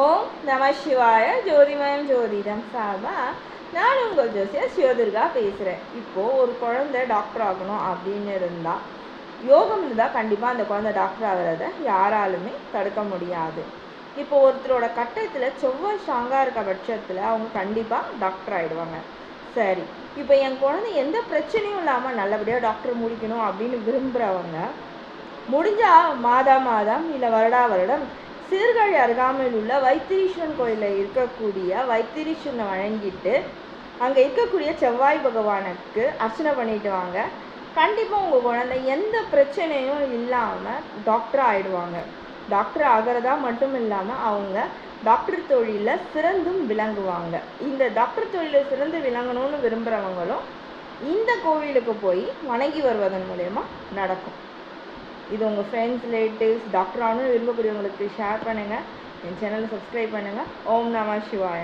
ஓம் நம சிவாய ஜோதிமயம் ஜோதிடம் சார்பா நான் உங்கள் ஜோசியர் சிவதுர்கா பேசுகிறேன். இப்போது ஒரு குழந்தை டாக்டர் ஆகணும் அப்படின்னு இருந்தால், யோகம் இருந்தால் கண்டிப்பாக அந்த குழந்தை டாக்டர் ஆகிறத யாராலுமே தடுக்க முடியாது. இப்போ ஒருத்தரோட கட்டத்தில் செவ்வாய் ஸ்ட்ராங்காக இருக்க பட்சத்தில் அவங்க கண்டிப்பாக டாக்டர் ஆகிடுவாங்க. சரி, இப்போ என் குழந்தை எந்த பிரச்சனையும் இல்லாமல் நல்லபடியாக டாக்டர் முடிக்கணும் அப்படின்னு விரும்புகிறவங்க முடிஞ்சால் மாதம் இல்லை வருடம் சீர்காழி அருகாமையில் உள்ள வைத்தீஸ்வரன் கோயிலில் இருக்கக்கூடிய வைத்தீஸ்வரனை வணங்கிட்டு அங்கே இருக்கக்கூடிய செவ்வாய் பகவானுக்கு அர்ச்சனை பண்ணிட்டு வாங்க. கண்டிப்பாக உங்கள் குழந்தை எந்த பிரச்சனையும் இல்லாமல் டாக்டர் ஆகிடுவாங்க. டாக்டர் ஆகிறதா மட்டும் இல்லாமல் அவங்க டாக்டர் தொழிலில் சிறந்தும் விளங்குவாங்க. இந்த டாக்டர் தொழிலில் சிறந்து விளங்கணும்னு விரும்புகிறவங்களும் இந்த கோவிலுக்கு போய் வணங்கி வருவதன் மூலயமா நடக்கும். இது உங்கள் ஃப்ரெண்ட்ஸ், ரிலேட்டிவ்ஸ் டாக்டர் ஆகணும்னு விரும்பக்கூடியவங்களுக்கு ஷேர் பண்ணுங்கள். என் சேனலை சப்ஸ்கிரைப் பண்ணுங்கள். ஓம் நம சிவாய.